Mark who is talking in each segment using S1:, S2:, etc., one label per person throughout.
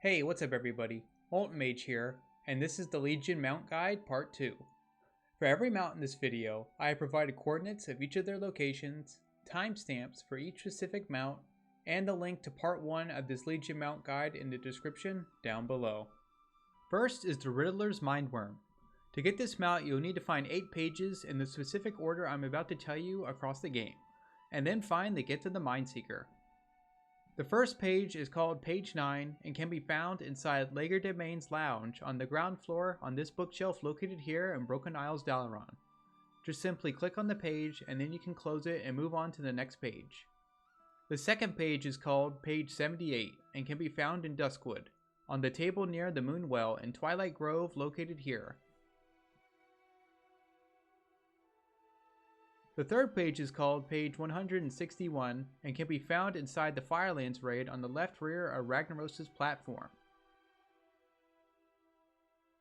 S1: Hey, what's up everybody? Molten Mage here, and this is the Legion Mount Guide Part 2. For every mount in this video, I have provided coordinates of each of their locations, timestamps for each specific mount, and a link to Part 1 of this Legion Mount Guide in the description down below. First is the Riddler's Mindworm. To get this mount, you'll need to find 8 pages in the specific order I'm about to tell you across the game, and then find the Gift of the Mindseeker. The first page is called Page 9 and can be found inside Legerdemain's Lounge on the ground floor on this bookshelf located here in Broken Isles, Dalaran. Just simply click on the page and then you can close it and move on to the next page. The second page is called Page 78 and can be found in Duskwood, on the table near the Moon Well in Twilight Grove located here. The third page is called Page 161 and can be found inside the Firelands raid on the left rear of Ragnaros' platform.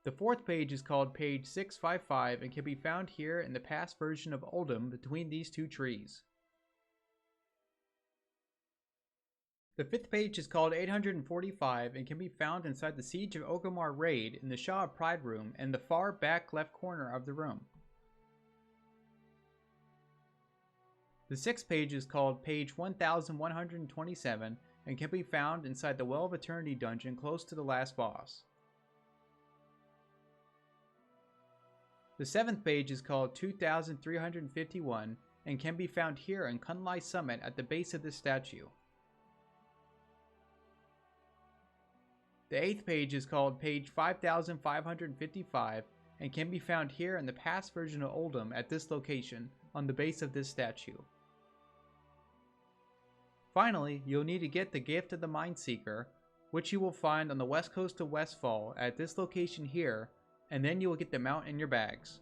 S1: The fourth page is called Page 655 and can be found here in the past version of Oldham between these two trees. The fifth page is called 845 and can be found inside the Siege of Orgrimmar raid in the Shaw of Pride room in the far back left corner of the room. The sixth page is called Page 1127 and can be found inside the Well of Eternity dungeon close to the last boss. The seventh page is called 2351 and can be found here in Kunlai Summit at the base of this statue. The eighth page is called Page 5555 and can be found here in the past version of Oldham at this location on the base of this statue. Finally, you'll need to get the Gift of the Mindseeker, which you will find on the west coast of Westfall at this location here, and then you will get the mount in your bags.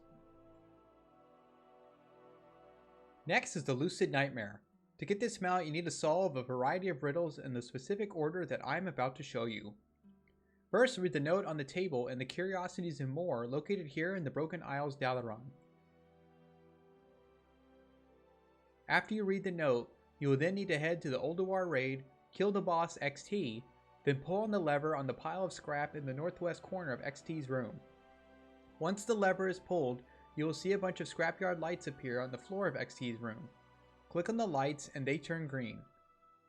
S1: Next is the Lucid Nightmare. To get this mount, you need to solve a variety of riddles in the specific order that I'm about to show you. First, read the note on the table and the Curiosities and More located here in the Broken Isles, Dalaran. After you read the note, you will then need to head to the Ulduar raid, kill the boss XT, then pull on the lever on the pile of scrap in the northwest corner of XT's room. Once the lever is pulled, you will see a bunch of scrapyard lights appear on the floor of XT's room. Click on the lights and they turn green.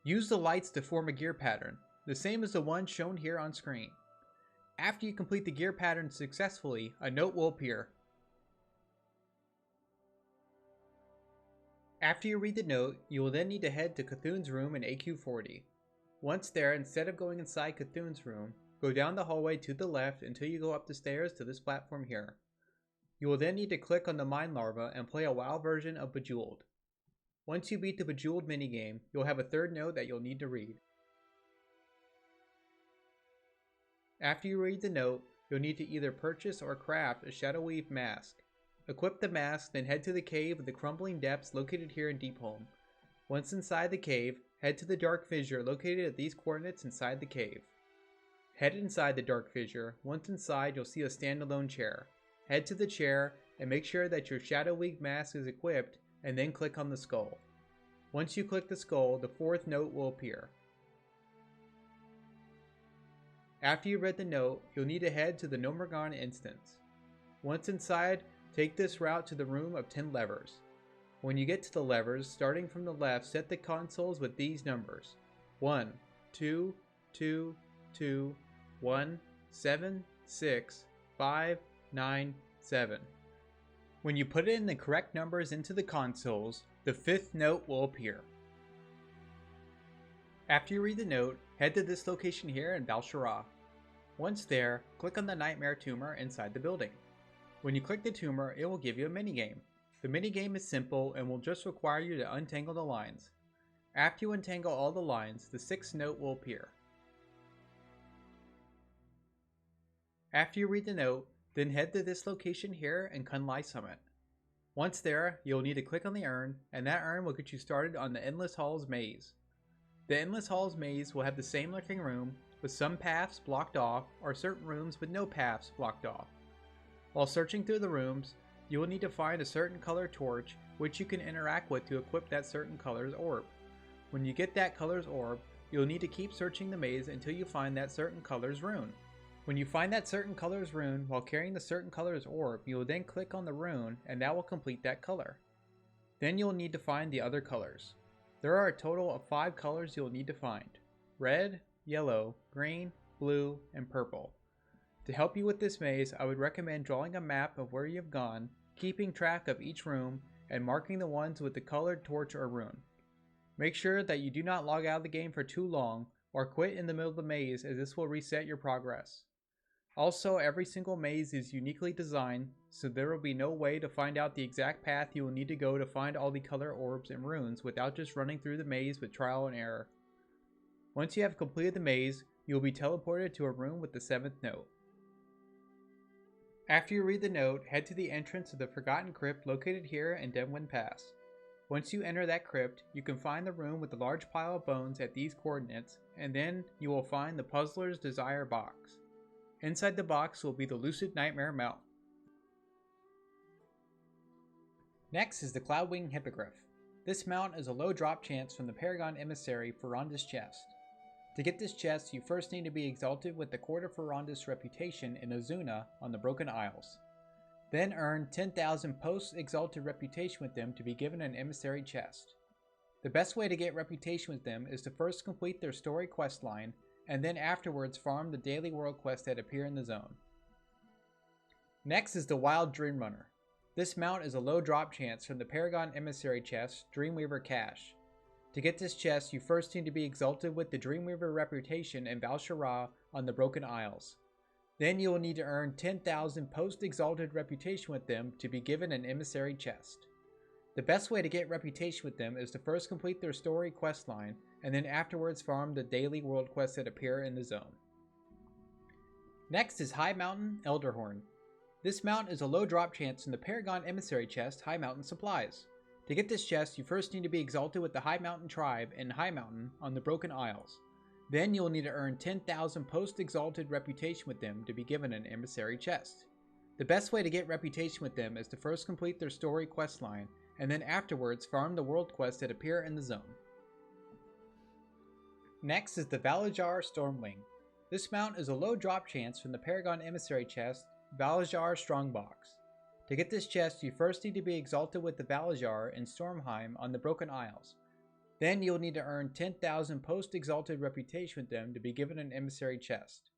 S1: Use the lights to form a gear pattern, the same as the one shown here on screen. After you complete the gear pattern successfully, a note will appear. After you read the note, you will then need to head to Cthulhu's room in AQ40. Once there, instead of going inside Cthulhu's room, go down the hallway to the left until you go up the stairs to this platform here. You will then need to click on the Mind Larva and play a WoW version of Bejeweled. Once you beat the Bejeweled minigame, you'll have a third note that you'll need to read. After you read the note, you'll need to either purchase or craft a Shadowweave mask. Equip the mask, then head to the cave of the Crumbling Depths located here in Deepholm. Once inside the cave, head to the Dark Fissure located at these coordinates inside the cave. Head inside the Dark Fissure. Once inside, you'll see a standalone chair. Head to the chair and make sure that your Shadowweave mask is equipped and then click on the skull. Once you click the skull, the fourth note will appear. After you read the note, you'll need to head to the Nomergon instance. Once inside, take this route to the Room of 10 Levers. When you get to the levers, starting from the left, set the consoles with these numbers: 1, 2, 2, 2, 1, 7, 6, 5, 9, 7. When you put in the correct numbers into the consoles, the fifth note will appear. After you read the note, head to this location here in Belcher. Once there, click on the Nightmare tumor inside the building. When you click the tumor, it will give you a minigame. The minigame is simple and will just require you to untangle the lines. After you untangle all the lines, the sixth note will appear. After you read the note, then head to this location here in Kunlai Summit. Once there, you'll need to click on the urn, and that urn will get you started on the Endless Halls maze. The Endless Halls maze will have the same looking room, with some paths blocked off, or certain rooms with no paths blocked off. While searching through the rooms, you will need to find a certain color torch which you can interact with to equip that certain color's orb. When you get that color's orb, you'll need to keep searching the maze until you find that certain color's rune. When you find that certain color's rune while carrying the certain color's orb, you will then click on the rune and that will complete that color. Then you'll need to find the other colors. There are a total of 5 colors you'll need to find: red, yellow, green, blue, and purple. To help you with this maze, I would recommend drawing a map of where you've gone, keeping track of each room, and marking the ones with the colored torch or rune. Make sure that you do not log out of the game for too long or quit in the middle of the maze, as this will reset your progress. Also, every single maze is uniquely designed, so there will be no way to find out the exact path you will need to go to find all the color orbs and runes without just running through the maze with trial and error. Once you have completed the maze, you will be teleported to a room with the 7th note. After you read the note, head to the entrance of the Forgotten Crypt located here in Denwyn Pass. Once you enter that crypt, you can find the room with the large pile of bones at these coordinates, and then you will find the Puzzler's Desire box. Inside the box will be the Lucid Nightmare mount. Next is the Cloudwing Hippogryph. This mount is a low drop chance from the Paragon Emissary Ferronda's chest. To get this chest, you first need to be exalted with the Court of Ferronda's reputation in Azuna on the Broken Isles. Then earn 10,000 post-exalted reputation with them to be given an emissary chest. The best way to get reputation with them is to first complete their story quest line, and then afterwards farm the daily world quests that appear in the zone. Next is the Wild Dreamrunner. This mount is a low drop chance from the Paragon Emissary chest, Dreamweaver Cache. To get this chest, you first need to be exalted with the Dreamweaver reputation in Valajar on the Broken Isles. Then you will need to earn 10,000 post-exalted reputation with them to be given an emissary chest. The best way to get reputation with them is to first complete their story quest line, and then afterwards farm the daily world quests that appear in the zone. Next is Highmountain Elderhorn. This mount is a low drop chance in the Paragon Emissary chest, Highmountain Supplies. To get this chest, you first need to be exalted with the Highmountain tribe in Highmountain on the Broken Isles. Then you will need to earn 10,000 post-exalted reputation with them to be given an emissary chest. The best way to get reputation with them is to first complete their story quest line, and then afterwards farm the world quests that appear in the zone. Next is the Valajar Stormwing. This mount is a low drop chance from the Paragon Emissary chest, Valajar Strongbox. To get this chest, you first need to be exalted with the Valajar in Stormheim on the Broken Isles. Then you'll need to earn 10,000 post-exalted reputation with them to be given an emissary chest.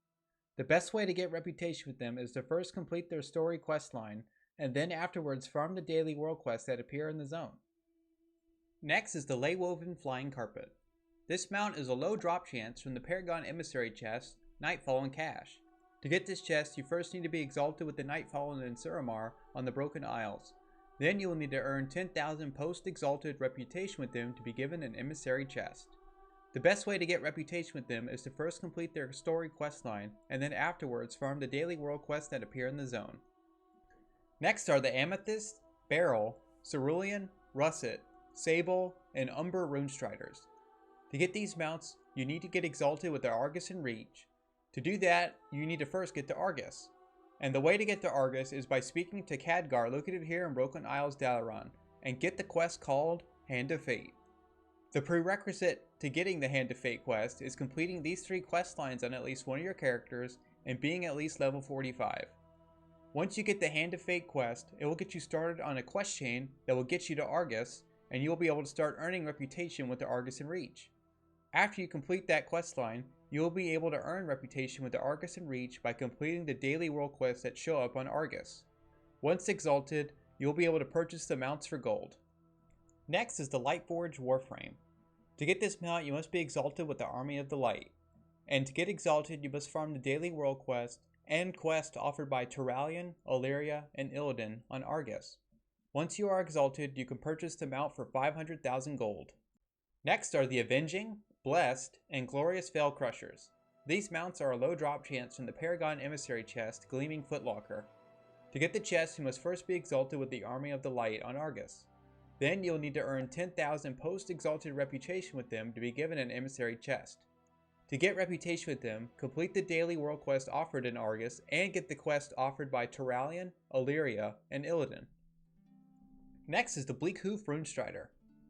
S1: The best way to get reputation with them is to first complete their story quest line, and then afterwards farm the daily world quests that appear in the zone. Next is the Leywoven Flying Carpet. This mount is a low drop chance from the Paragon Emissary chest, Nightfall and Cache. To get this chest, you first need to be exalted with the Nightfall and Slavermaw on the Broken Isles. Then you will need to earn 10,000 post-exalted reputation with them to be given an emissary chest. The best way to get reputation with them is to first complete their story quest line, and then afterwards farm the daily world quests that appear in the zone. Next are the Amethyst, Beryl, Cerulean, Russet, Sable, and Umber Ruinstriders. To get these mounts, you need to get exalted with the Argussian Reach. To do that, you need to first get to Argus. And the way to get to Argus is by speaking to Khadgar located here in Broken Isles Dalaran, and get the quest called Hand of Fate. The prerequisite to getting the Hand of Fate quest is completing these 3 quest lines on at least one of your characters and being at least level 45. Once you get the Hand of Fate quest, it will get you started on a quest chain that will get you to Argus, and you will be able to start earning reputation with the Argussian Reach. After you complete that quest line, you will be able to earn reputation with the Argussian Reach by completing the daily world quests that show up on Argus. Once exalted, you will be able to purchase the mounts for gold. Next is the Lightforged Warframe. To get this mount, you must be exalted with the Army of the Light. And to get exalted, you must farm the daily world quest and quest offered by Turalyon, Illyria, and Illidan on Argus. Once you are exalted, you can purchase the mount for 500,000 gold. Next are the Avenging, Blessed, and Glorious Felcrushers. These mounts are a low drop chance from the Paragon Emissary chest, Gleaming Footlocker. To get the chest, you must first be exalted with the Army of the Light on Argus. Then you'll need to earn 10,000 post-exalted reputation with them to be given an emissary chest. To get reputation with them, complete the daily world quest offered in Argus and get the quest offered by Turalyon, Illyria, and Illidan. Next is the Bleakhoof Ruinstrider.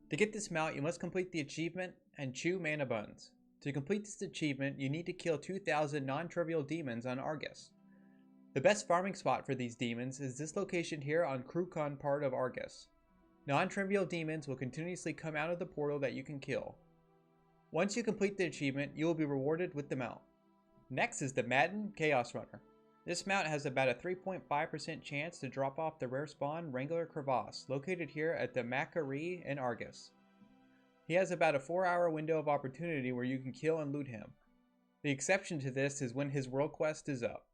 S1: To get this mount, you must complete the achievement and chew mana buns. To complete this achievement, you need to kill 2,000 non-trivial demons on Argus. The best farming spot for these demons is this location here on Krukon part of Argus. Non-trivial demons will continuously come out of the portal that you can kill. Once you complete the achievement, you will be rewarded with the mount. Next is the Maddened Chaosrunner. This mount has about a 3.5% chance to drop off the rare spawn Wrangler Crevasse, located here at the Manaray in Argus. He has about a 4-hour window of opportunity where you can kill and loot him. The exception to this is when his world quest is up.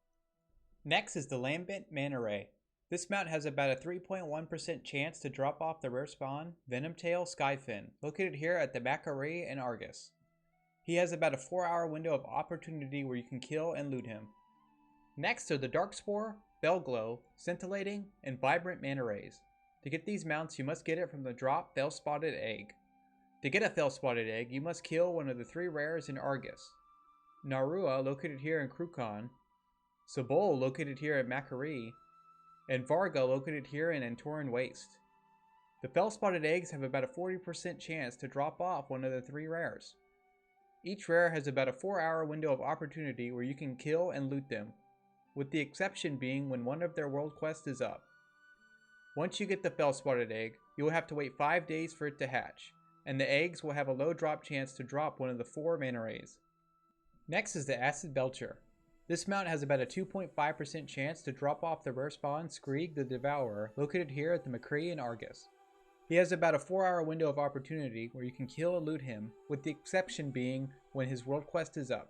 S1: Next is the Lambent Manaray. This mount has about a 3.1% chance to drop off the rare spawn Venomtail Skyfin, located here at the Manaray in Argus. He has about a 4-hour window of opportunity where you can kill and loot him. Next are the Darkspore, Felglow, Scintillating, and Vibrant Manarays. To get these mounts, you must get it from the drop Fel-Spotted Egg. To get a Fel-Spotted Egg, you must kill one of the 3 rares in Argus. Narua, located here in Krukon, Sobol, located here in Manaray, and Varga, located here in Antoran Waste. The Fel-Spotted Eggs have about a 40% chance to drop off one of the 3 rares. Each rare has about a 4-hour window of opportunity where you can kill and loot them, with the exception being when one of their world quests is up. Once you get the Fel-Spotted Egg, you will have to wait 5 days for it to hatch, and the eggs will have a low drop chance to drop one of the 4 Manarays. Next is the Acid Belcher. This mount has about a 2.5% chance to drop off the rare spawn Skreeg the Devourer, located here at the Manaray in Argus. He has about a 4-hour window of opportunity where you can kill and loot him, with the exception being when his world quest is up.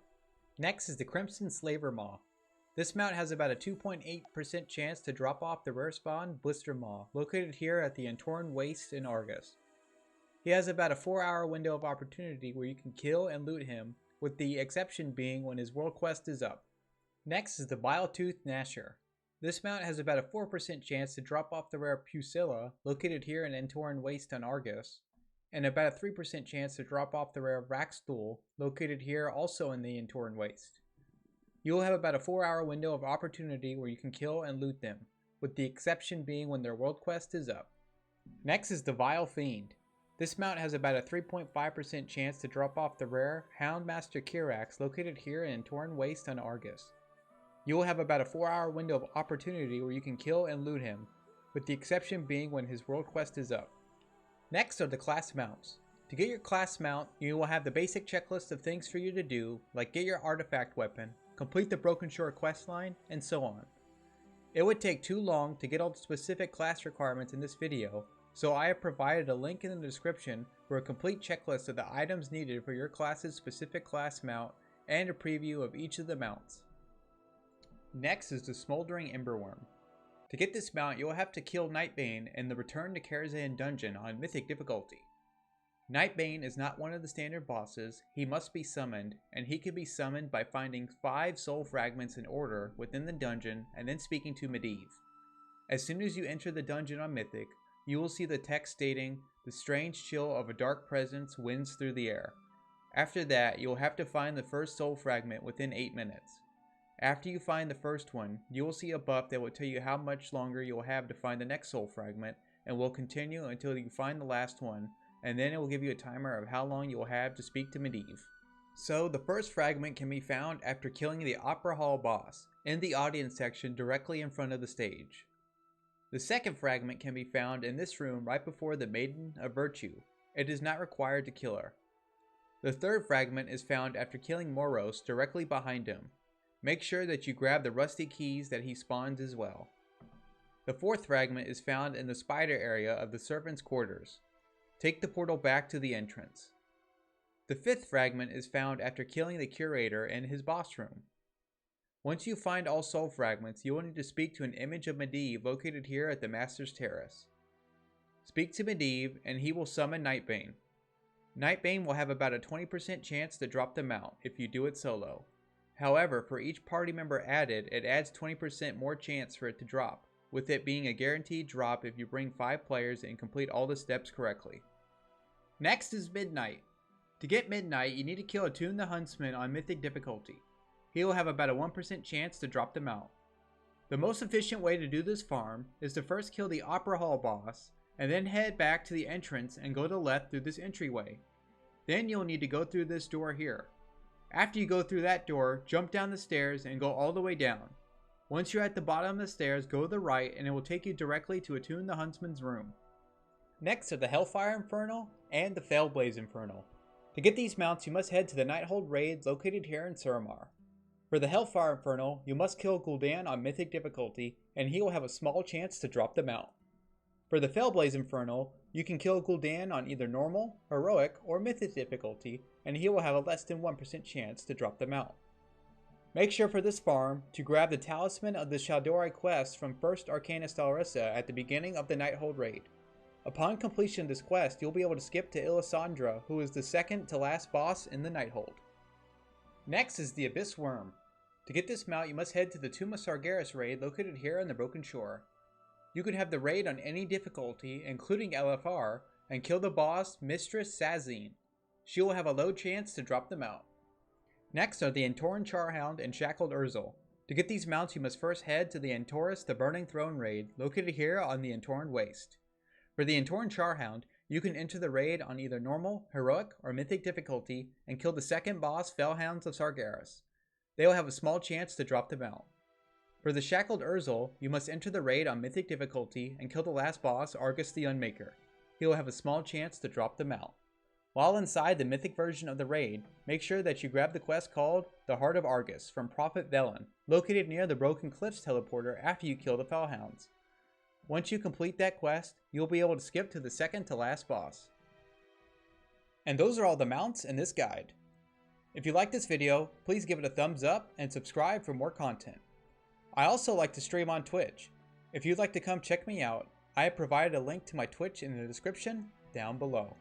S1: Next is the Crimson Slavermaw. This mount has about a 2.8% chance to drop off the rare spawn Blistermaw, located here at the Antoran Waste in Argus. He has about a 4-hour window of opportunity where you can kill and loot him, with the exception being when his world quest is up. Next is the Viletooth Gnasher. This mount has about a 4% chance to drop off the rare Pusilla, located here in Antoran Waste on Argus, and about a 3% chance to drop off the rare Raxstool, located here also in the Antoran Waste. You will have about a 4-hour window of opportunity where you can kill and loot them, with the exception being when their world quest is up. Next is the Vile Fiend. This mount has about a 3.5% chance to drop off the rare Houndmaster Kirax, located here in Antoran Waste on Argus. You will have about a 4-hour window of opportunity where you can kill and loot him, with the exception being when his world quest is up. Next are the class mounts. To get your class mount, you will have the basic checklist of things for you to do, like get your artifact weapon, complete the Broken Shore questline, and so on. It would take too long to get all the specific class requirements in this video, so I have provided a link in the description for a complete checklist of the items needed for your class's specific class mount and a preview of each of the mounts. Next is the Smoldering Emberworm. To get this mount, you will have to kill Nightbane in the Return to Karazhan dungeon on Mythic difficulty. Nightbane is not one of the standard bosses, he must be summoned, and he can be summoned by finding 5 soul fragments in order within the dungeon and then speaking to Medivh. As soon as you enter the dungeon on Mythic, you will see the text stating, "The strange chill of a dark presence winds through the air." After that, you will have to find the first soul fragment within 8 minutes. After you find the first one, you will see a buff that will tell you how much longer you will have to find the next soul fragment, and will continue until you find the last one, and then it will give you a timer of how long you will have to speak to Medivh. So, the first fragment can be found after killing the Opera Hall boss, in the audience section directly in front of the stage. The second fragment can be found in this room right before the Maiden of Virtue. It is not required to kill her. The third fragment is found after killing Moros directly behind him. Make sure that you grab the rusty keys that he spawns as well. The fourth fragment is found in the spider area of the servants' quarters. Take the portal back to the entrance. The fifth fragment is found after killing the curator in his boss room. Once you find all soul fragments, you will need to speak to an image of Medivh located here at the Master's Terrace. Speak to Medivh and he will summon Nightbane. Nightbane will have about a 20% chance to drop the mount if you do it solo. However, for each party member added, it adds 20% more chance for it to drop, with it being a guaranteed drop if you bring 5 players and complete all the steps correctly. Next is Midnight. To get Midnight, you need to kill Attune the Huntsman on Mythic difficulty. He will have about a 1% chance to drop the mount. The most efficient way to do this farm is to first kill the Opera Hall boss, and then head back to the entrance and go to the left through this entryway. Then you'll need to go through this door here. After you go through that door, jump down the stairs and go all the way down. Once you're at the bottom of the stairs, go to the right and it will take you directly to Attune the Huntsman's room. Next are the Hellfire Infernal and the Felblaze Infernal. To get these mounts, you must head to the Nighthold raid located here in Suramar. For the Hellfire Infernal, you must kill Gul'dan on Mythic difficulty, and he will have a small chance to drop the mount. For the Felblaze Infernal, you can kill Gul'dan on either Normal, Heroic, or Mythic difficulty, and he will have a less than 1% chance to drop the mount. Make sure for this farm to grab the Talisman of the Shaldori quest from 1st Arcanist Alrissa at the beginning of the Nighthold raid. Upon completion of this quest, you'll be able to skip to Ilisandra, who is the second to last boss in the Nighthold. Next is the Abyss Wyrm. To get this mount, you must head to the Tomb of Sargeras raid located here on the Broken Shore. You can have the raid on any difficulty, including LFR, and kill the boss, Mistress Sazine. She will have a low chance to drop the mount. Next are the Antoran Charhound and Shackled Ur'zul. To get these mounts, you must first head to the Antoris the Burning Throne raid located here on the Antoran Waste. For the Antoran Charhound, you can enter the raid on either Normal, Heroic, or Mythic difficulty and kill the second boss Felhounds of Sargeras. They will have a small chance to drop the mount. For the Shackled Ur'zul, you must enter the raid on Mythic difficulty and kill the last boss Argus the Unmaker. He will have a small chance to drop the mount. While inside the Mythic version of the raid, make sure that you grab the quest called The Heart of Argus from Prophet Velen, located near the Broken Cliffs teleporter after you kill the Felhounds. Once you complete that quest, you'll be able to skip to the second to last boss. And those are all the mounts in this guide. If you like this video, please give it a thumbs up and subscribe for more content. I also like to stream on Twitch. If you'd like to come check me out, I have provided a link to my Twitch in the description down below.